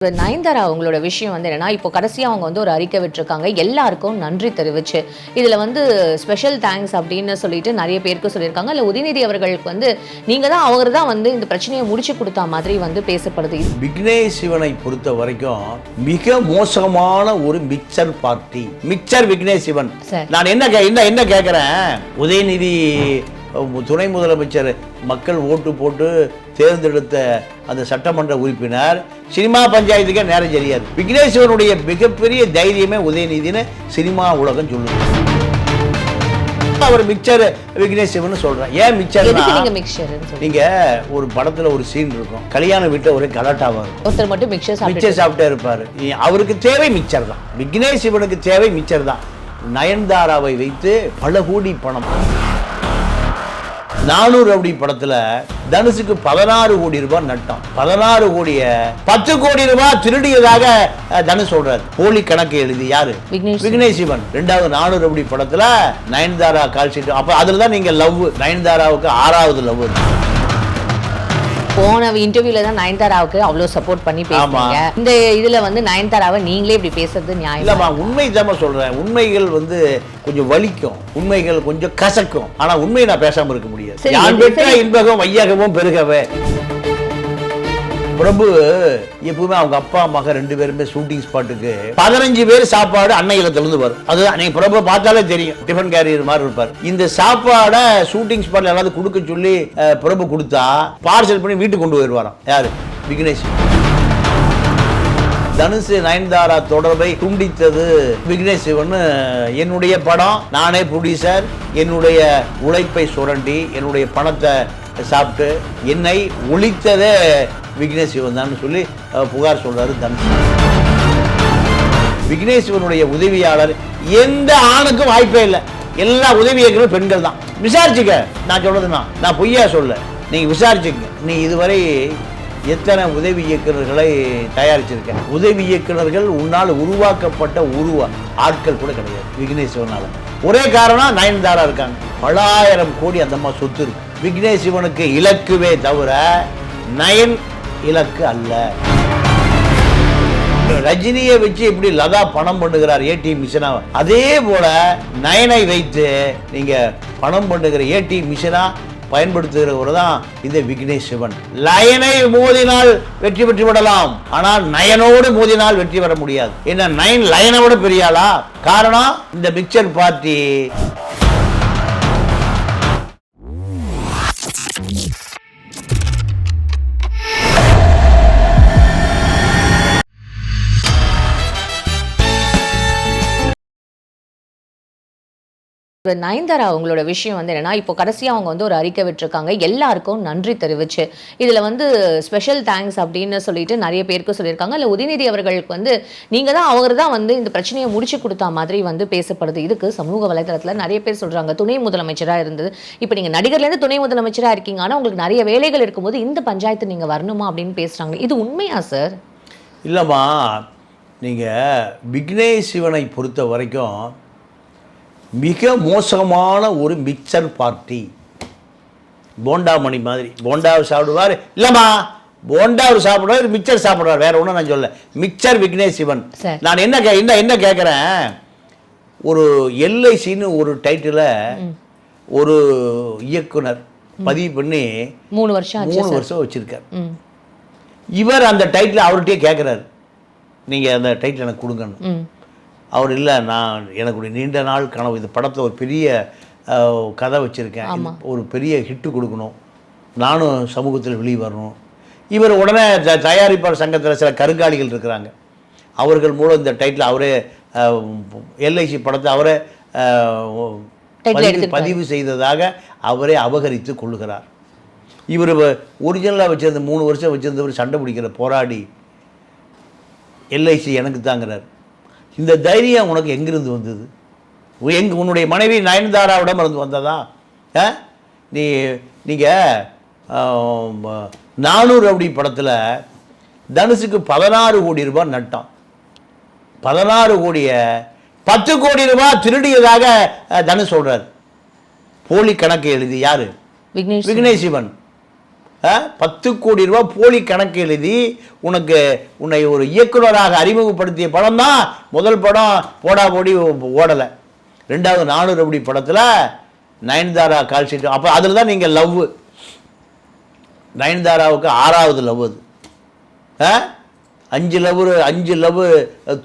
நயன்தாரா அவங்களோட விஷயம் வந்து என்னன்னா, இப்போ கடைசியா அவங்க வந்து ஒரு அறிக்கை விட்டுருக்காங்க. எல்லாருக்கும் நன்றி தெரிவிச்சு. இதுல வந்து ஸ்பெஷல் தேங்க்ஸ் அப்படின்னு சொல்லிட்டு நெறைய பேருக்கு சொல்லியிருக்காங்க. இல்ல உதயநிதி அவர்களுக்கு வந்து நீங்க தான் அவர் தான் வந்து இந்த பிரச்சனையை முடிச்சு குடுத்தா மாதிரி வந்து பேசப்படுது. விக்னேஷ் சிவனை பொறுத்த வரைக்கும் மிக மோசமான ஒரு mixture party. Mixture Vignesh Shivan. நான் என்ன கேட்கிறேன், உதயநிதி துணை முதலமைச்சர் மக்கள் ஓட்டு போட்டு தேர்ந்தெடுத்த அந்த சட்டமன்ற உறுப்பினர் சினிமா பஞ்சாயத்துக்கே நேரம் தெரியாது. விக்னேஷ் சிவனுடைய மிகப்பெரிய தைரியமே உதயநிதினு சினிமா உலகம் சொல்லுது. அவர் மிக்சர் விக்னேஷ் சிவன் சொல்றேன். ஏன் மிக்சர்? நீங்க ஒரு படத்துல ஒரு சீன் இருக்கும், கல்யாண வீட்டுல ஒரே கலாட்டாவா இருக்கும், ஒருத்தர் மட்டும் மிக்சர் சாப்பிட்டே இருப்பாரு. அவருக்கு தேவை மிக்சர் தான். விக்னேஷ் சிவனுக்கு தேவை மிக்சர் தான். நயன்தாராவை வைத்து பல கோடி பணம். 400 ரவுடி படத்துல தனுஷுக்கு 16 கோடி ரூபாய் நட்டம். 16 கோடிய 10 கோடி ரூபாய் திருடியதாக தனுஷ் சொல்றாரு. போலி கணக்கு எழுதி யாரு? விக்னேஷ் சிவன். 2வது 400 ரவுடி படத்துல நயன்தாரா கால் ஷீட். அப்ப அதுலதான் நீங்க லவ், நயன்தாராவுக்கு 6வது லவ். போன இன்டர்வியூல தான் நயன்தாராவுக்கு அவ்வளவு சப்போர்ட் பண்ணி பேசுறீங்க. இந்த இதுல வந்து நயன்தாராவை நீங்களே இப்படி பேசுறது நியாயம் இல்லம்மா. உண்மை தான் சொல்றேன். உண்மைகள் வந்து கொஞ்சம் வலிக்கும், உண்மைகள் கொஞ்சம் கசக்கும். ஆனா உண்மையை நான் பேசாம இருக்க முடியாது. யான் பெற்ற இன்பகம் வையகமும் பெருகவே. பிரபு எப்பவுமே அவங்க அப்பா மக 2 பேருமே ஷூட்டிங் ஸ்பாட்டுக்கு 15 பேர் சாப்பாடு அன்னை இல்லத்திலிருந்து வரும். அதுதான் நீங்க பிரபு பார்த்தாலே தெரியும், டிஃபன் கேரியர் மாதிரி இருப்பார். இந்த சாப்பாடை ஷூட்டிங் ஸ்பாட்ல எல்லாரும் கொடுக்க சொல்லி பிரபு கொடுத்தா பார்சல் பண்ணி வீட்டுக்கு கொண்டு போயிருவாராம். யாரு? விக்னேஷ். தனுஷ் நயன்தாரா தொடர்பை துண்டித்தது விக்னேஷ் சிவன். என்னுடைய படம், நானே ப்ரொடியூசர், என்னுடைய உழைப்பை சுரண்டி என்னுடைய பணத்தை சாப்பிட்டு என்னை ஒழித்ததே விக்னேஷ் சிவன் தான் சொல்லி புகார் சொல்றாரு தனுஷ். விக்னேஷ் சிவனுடைய உதவியாளர் எந்த ஆணுக்கும் வாய்ப்பே இல்லை. எல்லா உதவி இயக்குனரும் பெண்கள் தான். விசாரிச்சுக்க, நான் சொல்றதுன்னா நான் பொய்யா சொல்ல, நீங்க விசாரிச்சுக்க. நீ இதுவரை எத்தனை உதவி இயக்குநர்களை தயாரிச்சிருக்க? உதவி இயக்குநர்கள் உன்னால் உருவாக்கப்பட்ட ஆட்கள் கூட கிடையாது விக்னேஷ் சிவனால. ஒரே காரணம் நயன்தாரா இருக்காங்க. பலாயிரம் கோடி அந்த அம்மா சொத்து இருக்கு. விக்னேஷ் சிவனுக்கு இலக்குவே தவிர நயன் இலக்கு அல்ல. ரஜினியை வச்சு எப்படி லதா பணம் பண்ணுகிறார் ஏடிஎம் மிஷினா, அதே போல நயனை வைத்து நீங்க பணம் பண்ணுகிற ஏடிஎம் மிஷினா பயன்படுத்துகிறவர் தான் இந்த விக்னேஷ் சிவன். லயனை மோதினால் வெற்றி பெற்று விடலாம், ஆனால் நயனோடு மோதினால் வெற்றி பெற முடியாது. என்ன நயன் லயனை விட பெரியாளா? காரணம் இந்த மிக்சர் பார்ட்டி. நயன்தாரா அவங்களோட விஷயம் வந்து என்னன்னா, இப்போ கடைசியா அவங்க வந்து ஒரு அறிக்கை விட்டுருக்காங்க. எல்லாருக்கும் நன்றி தெரிவிச்சு. இதுல வந்து ஸ்பெஷல் தேங்க்ஸ் அப்படின்னு சொல்லிட்டு நிறைய பேருக்கு சொல்லியிருக்காங்க. இல்ல உதயநிதி அவர்களுக்கு வந்து நீங்க தான் அவர் தான் வந்து இந்த பிரச்சனையை முடிச்சு கொடுத்தா மாதிரி வந்து பேசப்படுது. இதுக்கு சமூக வலைதளத்துல நிறைய பேர் சொல்றாங்க, துணை முதலமைச்சரா இருந்தது, இப்போ நீங்க நடிகர்ல இருந்து துணை முதலமைச்சரா இருக்கீங்க, ஆனா உங்களுக்கு நிறைய வேலைகள் இருக்கும்போது இந்த பஞ்சாயத்து நீங்க வரணுமா அப்படின்னு பேசுறாங்க. இது உண்மையா சார்? இல்லம்மா, நீங்க விக்னேஷ் சிவனை பொறுத்த வரைக்கும் மிக மோசமான ஒரு மிக்சர் பார்ட்டி. போண்டா மணி மாதிரி போண்டாவை சாப்பிடுவார். இல்லைம்மா, போண்டாவை சாப்பிடுவார், மிக்சர் சாப்பிடுவார். வேற ஒன்றும் நான் சொல்ல. மிக்சர் விக்னேஷ் சிவன். நான் என்ன கேட்குறேன், ஒரு எல்ஐசின்னு ஒரு டைட்டில் ஒரு இயக்குனர் பதிவு பண்ணி 3 வருஷம் வச்சிருக்கார். இவர் அந்த டைட்டில் அவர்கிட்டயே கேட்குறாரு, நீங்கள் அந்த டைட்டில் எனக்கு கொடுங்கன்னு. அவர் இல்லை, நான் எனக்கு நீண்ட நாள் கனவு, இந்த படத்தில் ஒரு பெரிய கதை வச்சுருக்கேன், ஒரு பெரிய ஹிட்டு கொடுக்கணும், நானும் சமூகத்தில் வெளியே வரணும். இவர் உடனே தயாரிப்பாளர் சங்கத்தில் சில கருங்காலிகள் இருக்கிறாங்க, அவர்கள் மூலம் இந்த டைட்டில் அவரே எல்ஐசி படத்தை அவரே பதிவு செய்ததாக அவரே அபகரித்து கொள்ளுகிறார். இவர் ஒரிஜினலாக வச்சிருந்த 3 வருஷம் வச்சிருந்தவர் சண்டை பிடிக்கிற போராடி எல்ஐசி எனக்கு தாங்கிறார். இந்த தைரியம் உனக்கு எங்கிருந்து வந்தது? உன்னுடைய மனைவி நயன்தாராவிடம் இருந்து வந்ததா? நீங்கள் 400 ரவுடி படத்தில் தனுஷுக்கு 16 கோடி ரூபாய் நட்டம். 16 கோடிய 10 கோடி ரூபாய் திருடியதாக தனுஷ் சொல்றார். போலி கணக்கு எழுதி யாரு? விக்னேஷ் சிவன். 10 கோடி ரூபா போலி கணக்கு எழுதி உன்னை ஒரு இயக்குனராக அறிமுகப்படுத்திய படம் தான் முதல் படம் போடா போடி ஓடலை. 2வது 400 அப்படி படத்தில் நயன்தாரா கால் ஷீட். அப்போ அதில் தான் நீங்கள் லவ், நயன்தாராவுக்கு 6வது லவ் அது. 5 லவ்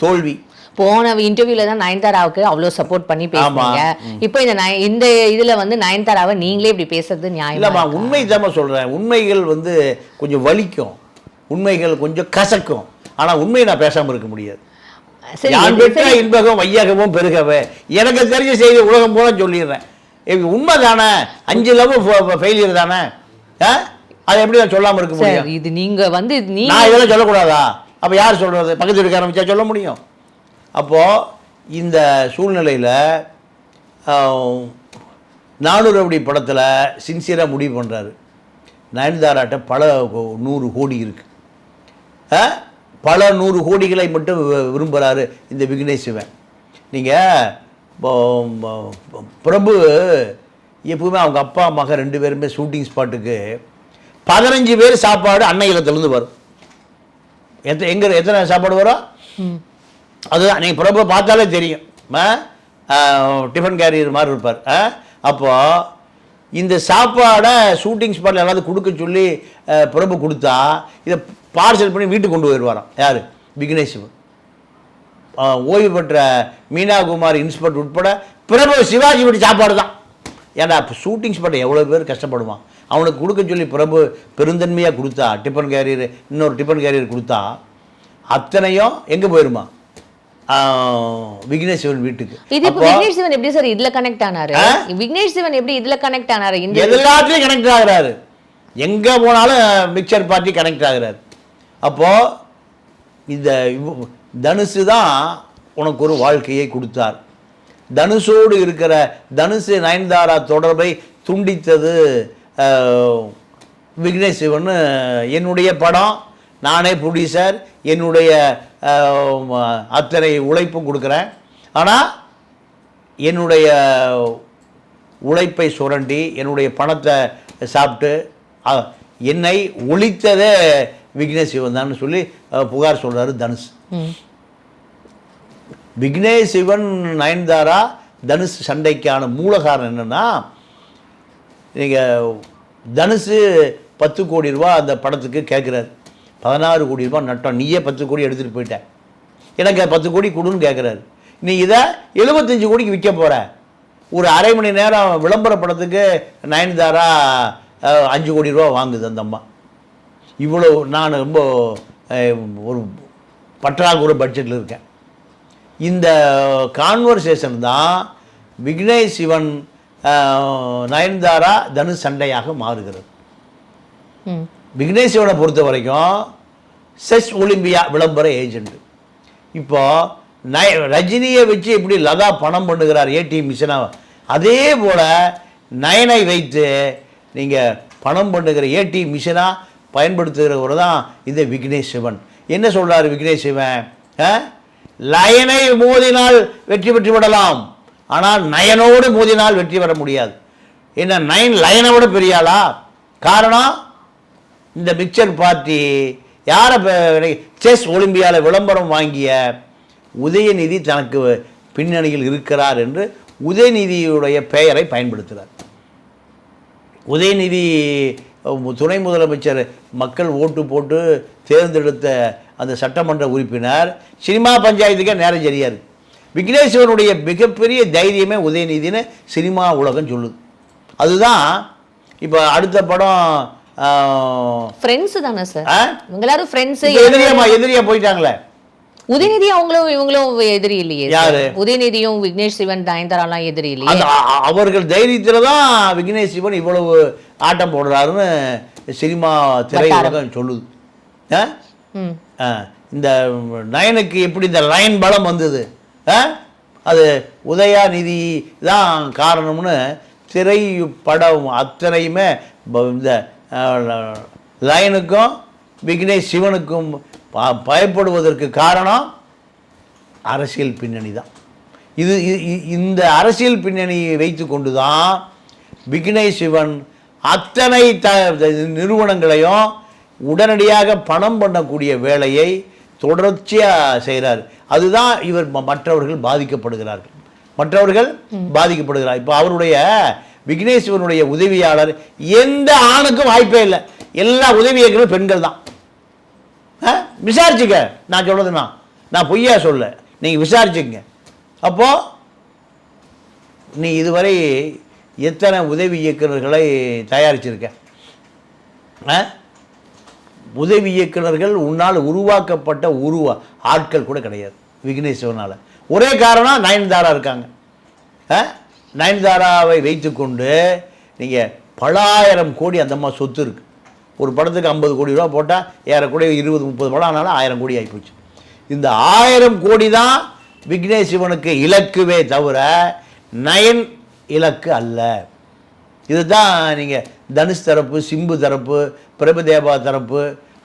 தோல்வி. போன இன்டர்வியூல தான் நயன்தாராவுக்கு அவ்வளோ சப்போர்ட் பண்ணி பேசுறீங்க. இப்போ இந்த இதுல வந்து நயன்தாராவை நீங்களே இப்படி பேசுறது நியாயம் இல்லைம்மா? உண்மை தான் சொல்கிறேன். உண்மைகள் கொஞ்சம் வலிக்கும், உண்மைகள் கொஞ்சம் கசக்கும். ஆனால் உண்மையை நான் பேசாமல் இருக்க முடியாது. நான் பெற்ற இன்பகம் வையகமும் பெருகவே எனக்கு தெரிஞ்ச செய்தி உலகம் போல சொல்லிடுறேன். உண்மை தானே, 5 லவ் ஃபெயிலியர் தானே, அதை எப்படி நான் சொல்லாமல் இருக்க முடியும்? இது நீங்க வந்து நான் இதெல்லாம் சொல்லக்கூடாதா? அப்போ யார் சொல்றது? பக்கத்து வீட்டுக்கு ஆரம்பிச்சா சொல்ல முடியும். அப்போது இந்த சூழ்நிலையில் 400 அப்படி படத்தில் சின்சியராக முடிவு பண்ணுறாரு. நயன்தாராட்ட பல 100 கோடி இருக்குது, பல 100 கோடிகளை மட்டும் விரும்புகிறாரு இந்த விக்னேஷ் சிவன். நீங்கள் பிரபு எப்பவுமே அவங்க அப்பா மக 2 பேருமே ஷூட்டிங் ஸ்பாட்டுக்கு 15 பேர் சாப்பாடு அன்னை இல்லத்துலேருந்து வரும். எத்தனை சாப்பாடு வரும்? அதுதான் நீங்கள் பிரபு பார்த்தாலே தெரியும். டிஃபன் கேரியர் மாதிரி இருப்பார். அப்போது இந்த சாப்பாடை ஷூட்டிங் ஸ்பாட்டில் யாராவது கொடுக்க சொல்லி பிரபு கொடுத்தா இதை பார்சல் பண்ணி வீட்டுக்கு கொண்டு போயிடுவாராம். யார்? விக்னேஷ் சிவன். ஓய்வு பெற்ற மீனா குமார் இன்ஸ்பெக்டர் உட்பட பிரபு சிவாஜி வீட்டு சாப்பாடு தான். ஏன்னா இப்போ ஷூட்டிங் ஸ்பாட்டை எவ்வளோ பேர் கஷ்டப்படுவான். அவனுக்கு கொடுக்க சொல்லி பிரபு பெருந்தன்மையாக கொடுத்தா, டிஃபன் கேரியர் இன்னொரு டிஃபன் கேரியர் கொடுத்தா அத்தனையும் எங்கே போயிருமா? விக்னேஷ் சிவன் வீட்டுக்கு. இது இப்போ விக்னேஷ் சிவன் எப்படி சார் இதுல கனெக்ட் ஆனாரு? விக்னேஷ் சிவன் எப்படி இதுல கனெக்ட் ஆனாரு? எல்லாத்துலயும் கனெக்ட் ஆகுறாரு. எங்க போனாலும் மிக்சர் பார்ட்டி கனெக்ட் ஆகுறாரு. அப்போ இந்த தனுஷு தான் உனக்கு ஒரு வாழ்க்கையை கொடுத்தார். தனுஷோடு இருக்கிற தனுஷு நயன்தாரா தொடர்பை துண்டித்தது விக்னேஷ் சிவன். என்னுடைய படம், நானே ப்ரொடியூசர், என்னுடைய அத்தனை உழைப்பும் கொடுக்குறேன். ஆனால் என்னுடைய உழைப்பை சுரண்டி என்னுடைய பணத்தை சாப்பிட்டு என்னை ஒழித்ததே விக்னேஷ் சிவன் தான் சொல்லி புகார் சொல்கிறாரு தனுஷ். விக்னேஷ் சிவன் நயன்தாரா தனுஷ் சண்டைக்கான மூல காரணம் என்னென்னா, நீங்கள் தனுஷு 10 கோடி ரூபா அந்த படத்துக்கு கேட்குறாரு. 16 கோடி ரூபாய் நட்டம், நீயே 10 கோடி எடுத்துகிட்டு போயிட்ட, எனக்கு 10 கோடி கொடுன்னு கேட்குறாரு. நீ இதை 75 கோடிக்கு விற்க போகிற. ஒரு அரை மணி நேரம் விளம்பர படத்துக்கு நயன்தாரா 5 கோடி ரூபா வாங்குது அந்த அம்மா. இவ்வளோ நான் ரொம்ப ஒரு பற்றாக்குறை பட்ஜெட்டில் இருக்கேன். இந்த கான்வர்சேஷன் தான் விக்னேஷ் சிவன் நயன்தாரா தனுஷ் சண்டையாக மாறுகிறது. விக்னேஷ் சிவனை பொறுத்த வரைக்கும் செஸ் ஒலிம்பியா விளம்பர ஏஜென்ட். இப்போ ரஜினியை வச்சு எப்படி லதா பணம் பண்ணுகிறார் ஏடிஎம் மிஷினா, அதே போல் நயனை வைத்து நீங்கள் பணம் பண்ணுகிற ஏடிஎம் மிஷினாக பயன்படுத்துகிறவர் தான் இந்த விக்னேஷ் சிவன். என்ன சொல்கிறார் விக்னேஷ் சிவன்? லயனை மோதினால் வெற்றி பெற்று விடலாம், ஆனால் நயனோடு மோதினால் வெற்றி பெற முடியாது. என்ன நயன் லயனை விட பெரியாளா? காரணம், இந்த மிக்சர் பார்ட்டி யாரை செஸ் ஒலிம்பியாவில் விளம்பரம் வாங்கிய உதயநிதி தனக்கு பின்னணியில் இருக்கிறார் என்று உதயநிதியுடைய பெயரை பயன்படுத்துகிறார். உதயநிதி துணை முதலமைச்சர் மக்கள் ஓட்டு போட்டு தேர்ந்தெடுத்த அந்த சட்டமன்ற உறுப்பினர் சினிமா பஞ்சாயத்துக்கே நேரம் சரியா இருக்கு. விக்னேஸ்வரனுடைய மிகப்பெரிய தைரியமே உதயநிதினு சினிமா உலகம் சொல்லுது. அதுதான் இப்போ அடுத்த படம் ஃப்ரெண்ட்ஸ் தானே சார்? இவங்க எல்லாரும் ஃப்ரெண்ட்ஸ். எதிரியா போயிட்டாங்களே. உதயநிதி அவங்களும் இவங்களும் எதிரி இல்லையே? யாரு? உதயநிதியும் விக்னேஷ் சிவன் நயன்தாராலாம் எதிரி இல்லையே? அவர்கள் தைரியத்துல தான் விக்னேஷ் சிவன் இவ்வளவு ஆட்டம் போடுறாருன்னு சினிமா திரையுலகம் சொல்லுது. இந்த நயனுக்கு எப்படி இந்த லைன் பலம் வந்தது, அது உதயாநிதி தான் காரணம்னு திரைப்படம் அத்தனையுமே இந்த லைனுக்கும் விக்னேஷ் சிவனுக்கும் பயப்படுவதற்கு காரணம் அரசியல் பின்னணி தான். இந்த அரசியல் பின்னணியை வைத்து கொண்டு தான் விக்னேஷ் சிவன் அத்தனை நிறுவனங்களையும் உடனடியாக பணம் பண்ணக்கூடிய வேலையை தொடர்ச்சியாக செய்கிறார். அதுதான் இவர் மற்றவர்கள் பாதிக்கப்படுகிறார்கள். இப்போ அவருடைய விக்னேஸ்வரனுடைய உதவியாளர் எந்த ஆணுக்கும் வாய்ப்பே இல்லை. எல்லா உதவி இயக்குனரும் பெண்கள் தான். விசாரிச்சுக்க, நான் சொல்றதுன்னா நான் பொய்யா சொல்ல, நீங்க விசாரிச்சுங்க. அப்போ நீ இதுவரை எத்தனை உதவி இயக்குநர்களை தயாரிச்சிருக்க? உதவி இயக்குநர்கள் உன்னால் உருவாக்கப்பட்ட ஆட்கள் கூட கிடையாது விக்னேஸ்வரனால். ஒரே காரணம் நயன்தாரா இருக்காங்க. நயன்தாராவை வைத்துக்கொண்டு நீங்கள் பல ஆயிரம் கோடி அந்த மாதிரி சொத்து இருக்குது. ஒரு படத்துக்கு 50 கோடி ரூபா போட்டால் ஏறக்கூடிய 20-30 படம் ஆனாலும் 1000 கோடி ஆகிப்போச்சு. இந்த 1000 கோடி தான் விக்னேஷ் சிவனுக்கு இலக்குவே தவிர நயன் இலக்கு அல்ல. இதுதான் நீங்கள் தனுஷ் தரப்பு, சிம்பு தரப்பு, பிரபுதேவா தரப்பு,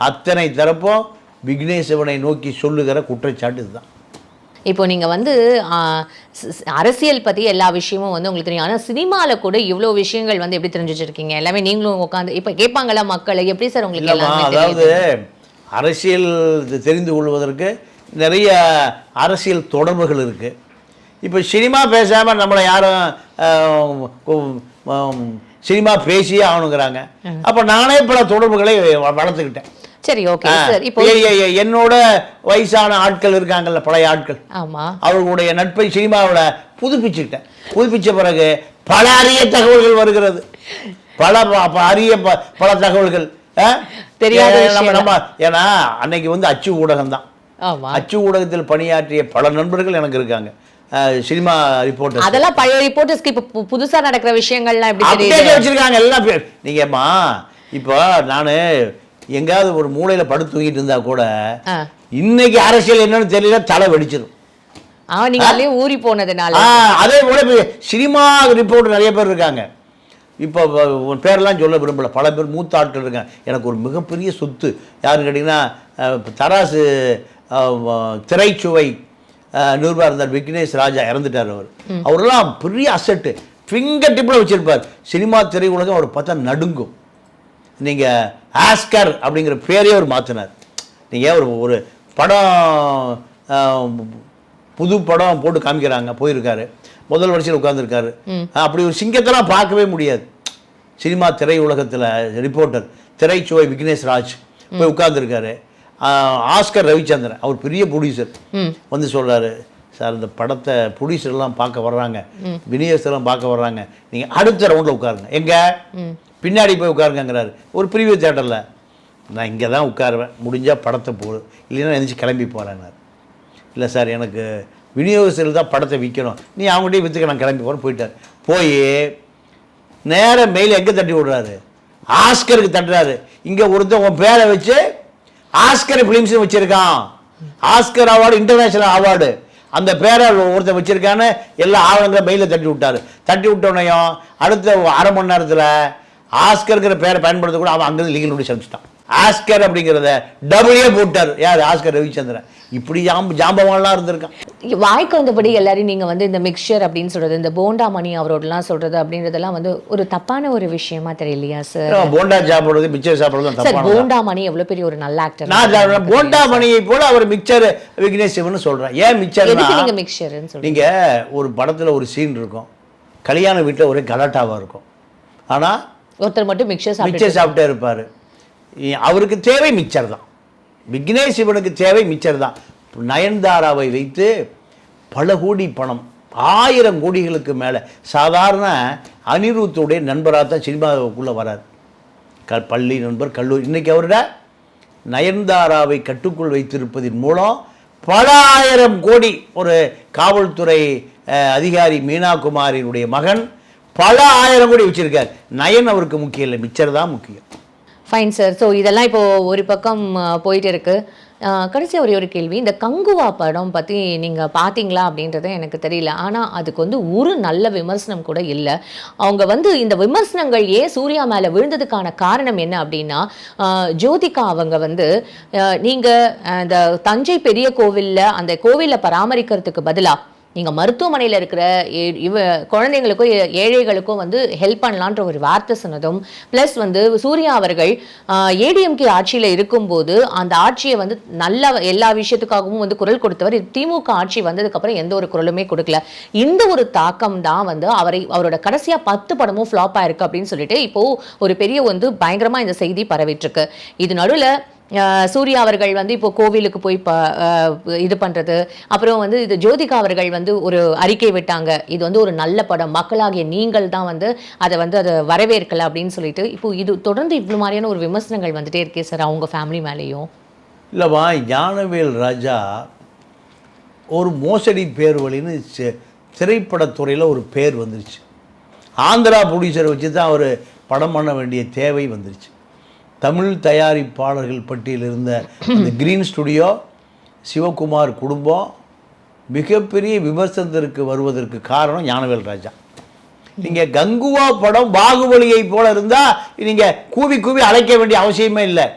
அத்தனை தரப்பும் விக்னேஷ் சிவனை நோக்கி சொல்லுகிற குற்றச்சாட்டு இதுதான். இப்போ நீங்கள் வந்து அரசியல் பற்றி எல்லா விஷயமும் வந்து உங்களுக்கு தெரியும். ஆனால் சினிமாவில் கூட இவ்வளோ விஷயங்கள் வந்து எப்படி தெரிஞ்சு வச்சிருக்கீங்க? எல்லாமே நீங்களும் உட்காந்து இப்போ கேட்பாங்களா மக்களை? எப்படி சார் உங்களுக்கு எல்லாமே? அதாவது அரசியல் தெரிந்து கொள்வதற்கு நிறைய அரசியல் தொடர்புகள் இருக்குது. இப்போ சினிமா பேசாமல் நம்மளை யாரும் சினிமா பேசியே ஆகணுங்கிறாங்க. அப்போ நானே பல தொடர்புகளை வளர்த்துக்கிட்டேன். சரி, ஓகே சார். இப்போ என்னோட வயசான ஆட்கள் இருக்காங்கல்ல, பழைய ஆட்கள், அவர்களுடைய நட்பை சினிமாவில் புதுப்பிச்ச பிறகு பல அரிய தகவல்கள் வருகிறது. பல தகவல்கள் தெரியாத நம்ம. ஏன்னா அன்னைக்கு வந்து அச்சு ஊடகம் தான். அச்சு ஊடகத்தில் பணியாற்றிய பல நண்பர்கள் எனக்கு இருக்காங்க, சினிமா ரிப்போர்ட்டர். அதெல்லாம் பழைய ரிப்போர்ட்டர்ஸ்க்கு இப்போ புதுசா நடக்கிற விஷயங்கள்லாம் எப்படி வச்சிருக்காங்க எல்லாம். நீங்கம்மா இப்போ நான் எங்காவது ஒரு மூலையில படுத்து தூங்கிட்டு இருந்தா கூட இன்னைக்கு அரசியல் என்னன்னு தெரியல, தலை வெடிச்சிடும். நீங்க ஊறி போனதுனால. அதே போல சினிமா ரிப்போர்ட் நிறைய பேர் இருக்காங்க. இப்போ பேரெல்லாம் சொல்ல விரும்பல, பல பேர் மூத்த ஆட்கள் இருக்காங்க. எனக்கு ஒரு மிகப்பெரிய சொத்து யாருன்னு கேட்டிங்கன்னா, தராசு திரைச்சுவை நிருபர் இருந்தார் விக்னேஷ் ராஜா, இறந்துட்டார். அவரெல்லாம் பெரிய அசட்டு ஃபிங்கர் டிப்பில் வச்சிருப்பார். சினிமா திரையுலகம் அவர் பார்த்தா நடுங்கும். நீங்கள் ஆஸ்கர் அப்படிங்கிற பேரே அவர் மாற்றினார். நீங்கள் ஒரு படம், புது படம் போட்டு காமிக்கிறாங்க, போயிருக்காரு, முதல் வரிசையில் உட்கார்ந்துருக்காரு. அப்படி ஒரு சிங்கத்தெல்லாம் பார்க்கவே முடியாது சினிமா திரையுலகத்தில். ரிப்போர்ட்டர் திரைச்சுவை விக்னேஷ் ராஜ் போய் உட்கார்ந்துருக்காரு. ஆஸ்கர் ரவிச்சந்திரன் அவர் பெரிய ப்ரொடியூசர் வந்து சொல்கிறாரு, சார் இந்த படத்தை ப்ரொடியூசர்லாம் பார்க்க வர்றாங்க, விநியோகஸ்தர்லாம் பார்க்க வர்றாங்க, நீங்கள் அடுத்த ரவுண்டில் உட்காருங்க, எங்கே பின்னாடி போய் உட்காருங்கிறாரு. ஒரு ப்ரீவியூ தியேட்டரில். நான் இங்கே தான் உட்காருவேன், முடிஞ்சால் படத்தை போடு, இல்லைன்னா எழுந்திரிச்சு கிளம்பி போகிறேன்னாரு. இல்லை சார் எனக்கு விநியோகஸ்தர்கள் தான் படத்தை விற்கணும், நீ அவங்ககிட்டயே விற்றுக்க, நான் கிளம்பி போகிறேன். போயிட்டார். போய் நேராக மெயில் எங்கே தட்டி விடுறாரு? ஆஸ்கருக்கு தட்டுறாரு. இங்கே ஒருத்தர் உன் பேரை வச்சு ஆஸ்கர் ஃபிலிம்ஸ் வச்சுருக்கான், ஆஸ்கர் அவார்டு, இன்டர்நேஷ்னல் அவார்டு, அந்த பேரை ஒருத்தர் வச்சுருக்கான்னு எல்லா ஆவணங்களை மெயிலில் தட்டி விட்டார். தட்டி விட்டோன்னையும் அடுத்த அரை மணி நேரத்தில் ஆஸ்கருங்கிற பேரை பயன்படுத்த கூட அவன் அங்கேருந்து லீகல் நோட்டீஸ் அனுப்பிச்சிட்டான். ஆஸ்கர் அப்படிங்கிறத டபுளே போட்டார். யார்? ஆஸ்கர் ரவிச்சந்திரன். இப்படி ஜாம்பவான்லாம் இருந்திருக்கான். வாய்க்கு வந்தபடி எல்லாரையும் நீங்கள் வந்து இந்த மிக்சர் அப்படின்னு சொல்கிறது, இந்த போண்டா மணி அவரோடலாம் சொல்கிறது அப்படின்றதெல்லாம் வந்து ஒரு தப்பான ஒரு விஷயமா தெரியலையா சார்? போண்டா சாப்பிட்றது, மிக்சர் சாப்பிட்றது சார். போண்டா மணி எவ்வளோ பெரிய ஒரு நல்ல ஆக்டர். நான் போண்டா மணியை போல அவர் மிக்சர் விக்னேஷ் சிவன் சொல்கிறேன். ஏன் மிக்சர்? நீங்கள் மிக்சர்ன்னு சொல்லுங்கள். நீங்கள் ஒரு படத்தில் ஒரு சீன் இருக்கும், கல்யாண வீட்டில் ஒரே கலாட்டாவாக இருக்கும், ஆனால் ஒருத்தர் மட்டும் மிக்சர் சாப்பிட்டே இருப்பார். அவருக்கு தேவை மிக்சர் தான். விக்னேஷ் சிவனுக்கு தேவை மிக்சர் தான். நயன்தாராவை வைத்து பல கோடி பணம், 1000 கோடிகளுக்கு மேலே, சாதாரண அனிருத்துடைய நண்பராக தான் சினிமாவுக்குள்ளே வரார். பள்ளி நண்பர், கல்லூரி. இன்றைக்கி அவரோட நயன்தாராவை கட்டுக்குள் வைத்திருப்பதன் மூலம் பல 1000 கோடி. ஒரு காவல்துறை அதிகாரி மீனா குமாரினுடைய மகன் பல 1000 கோடி வச்சுருக்கார். நயன் அவருக்கு முக்கியம் இல்லை, மிக்சர் தான் முக்கியம். Fine sir. ஸோ இதெல்லாம் இப்போது ஒரு பக்கம் போயிட்டு இருக்குது. கடைசியாக ஒரு கேள்வி, இந்த கங்குவா படம் பற்றி நீங்கள் பார்த்தீங்களா அப்படின்றத எனக்கு தெரியல. ஆனால் அதுக்கு வந்து ஒரு நல்ல விமர்சனம் கூட இல்லை. அவங்க வந்து இந்த விமர்சனங்கள் ஏன் சூர்யா மேலே விழுந்ததுக்கான காரணம் என்ன அப்படின்னா, ஜோதிகா அவங்க வந்து நீங்கள் இந்த தஞ்சை பெரிய கோவிலில் அந்த கோவிலை பராமரிக்கிறதுக்கு பதிலாக நீங்கள் மருத்துவமனையில் இருக்கிற குழந்தைங்களுக்கும் ஏழைகளுக்கும் வந்து ஹெல்ப் பண்ணலான்ற ஒரு வார்த்தை சொன்னதும், ப்ளஸ் வந்து சூர்யா அவர்கள் ஏடிஎம்கே ஆட்சியில் இருக்கும்போது அந்த ஆட்சியை வந்து நல்ல எல்லா விஷயத்துக்காகவும் வந்து குரல் கொடுத்தவர். திமுக ஆட்சி வந்ததுக்கப்புறம் எந்த ஒரு குரலுமே கொடுக்கல. இந்த ஒரு தாக்கம் தான் வந்து அவரோட கடைசியாக 10 படமும் ஃப்ளாப் ஆயிருக்கு அப்படின்னு சொல்லிட்டு இப்போ ஒரு பெரிய வந்து பயங்கரமாக இந்த செய்தி பரவிட்டு இருக்கு. இது நடுவில் சூர்யா அவர்கள் வந்து இப்போ கோவிலுக்கு போய் இது பண்றது, அப்புறம் வந்து இது ஜோதிகா அவர்கள் வந்து ஒரு அறிக்கை விட்டாங்க, இது வந்து ஒரு நல்ல படம், மக்களாகிய நீங்கள் தான் வந்து அதை வரவேற்கல அப்படின்னு சொல்லிட்டு. இப்போ இது தொடர்ந்து இவ்வளவு மாதிரியான ஒரு விமர்சனங்கள் வந்துட்டே இருக்கே சார் அவங்க ஃபேமிலி மேலேயும். இல்லைவா, ஞானவேல் ராஜா ஒரு மோசடி பேர் வழின்னு திரைப்படத்துறையில் ஒரு பேர் வந்துருச்சு. ஆந்திரா ப்ரொடியூசரை வச்சு தான் அவர் படம் பண்ண வேண்டிய தேவை வந்துருச்சு. தமிழ் தயாரிப்பாளர்கள் பட்டியலில் இருந்த அந்த கிரீன் ஸ்டுடியோ, சிவகுமார் குடும்பம் மிகப்பெரிய விமர்சனத்திற்கு வருவதற்கு காரணம் ஞானவேல் ராஜா. நீங்கள் கங்குவா படம் பாகுபலியை போல இருந்தால் நீங்கள் கூவி கூவி அழைக்க வேண்டிய அவசியமே இல்லை.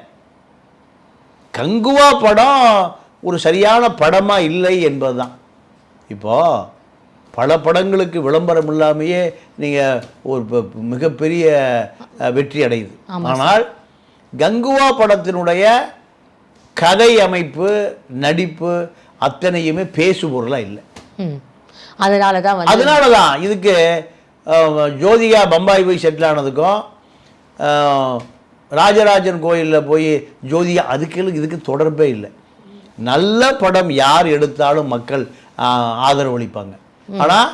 கங்குவா படம் ஒரு சரியான படமாக இல்லை என்பது தான். இப்போது பல படங்களுக்கு விளம்பரம் இல்லாமையே நீங்கள் ஒரு மிகப்பெரிய வெற்றி அடையுது. ஆனால் கங்குவா படத்தினுடைய கதை அமைப்பு, நடிப்பு அத்தனையுமே பேசு பொருளாக இல்லை. அதனால தான் இதுக்கு ஜோதிகா பம்பாய் போய் செட்டில் ஆனதுக்கும், ராஜராஜன் கோயிலில் போய் ஜோதிகா, இதுக்கு தொடர்பே இல்லை. நல்ல படம் யார் எடுத்தாலும் மக்கள் ஆதரவளிப்பாங்க. ஆனால்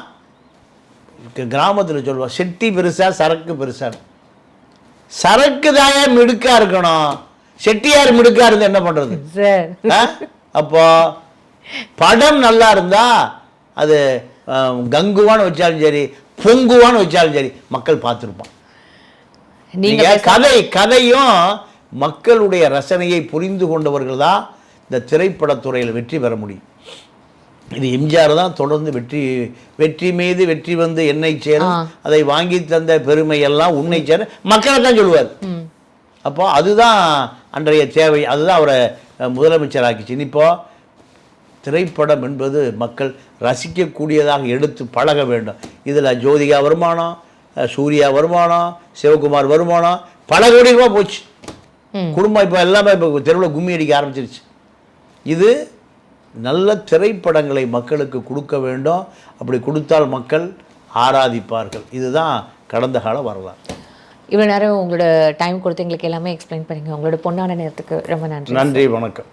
கிராமத்தில் சொல்லுவாள், செட்டி பெருசா சரக்கு பெருசான்னு. சரக்கு தாயா மிடுக்கா இருக்கணும், செட்டியார் மிடுக்கா இருந்து என்ன பண்றது? அப்போ படம் நல்லா இருந்தா அது கங்குவான்னு வச்சாலும் சரி, பொங்குவான்னு வச்சாலும் சரி, மக்கள் பார்த்துருப்பான். நீங்க கதையும் மக்களுடைய ரசனையை புரிந்து கொண்டவர்கள் தான் இந்த திரைப்படத்துறையில் வெற்றி பெற முடியும். இது எம்ஜிஆர் தான் தொடர்ந்து வெற்றி மீது வெற்றி வந்து என்னை சேரும், அதை வாங்கி தந்த பெருமை எல்லாம் உன்னை சேர, மக்களை தான் சொல்லுவார். அப்போ அதுதான் அன்றைய தேவை, அதுதான் அவரை முதலமைச்சராக்கிச்சு. இப்போ திரைப்படம் என்பது மக்கள் ரசிக்கக்கூடியதாக எடுத்து பழக வேண்டும். இதில் ஜோதிகா வருமானம், சூர்யா வருமானம், சிவகுமார் வருமானம் பல கோடி ரூபா போச்சு. குடும்பம் இப்போ எல்லாமே இப்போ தெருவில் கும்மி அடிக்க ஆரம்பிச்சிருச்சு. இது நல்ல திரைப்படங்களை மக்களுக்கு கொடுக்க வேண்டும். அப்படி கொடுத்தால் மக்கள் ஆராதிப்பார்கள். இதுதான் கடந்த கால வரலாறு. இவ்வளோ நேரம் உங்களோட டைம் கொடுத்து எங்களுக்கு எல்லாமே எக்ஸ்பிளைன் பண்ணுங்க. உங்களோட பொன்னான நேரத்துக்கு ரொம்ப நன்றி. நன்றி, வணக்கம்.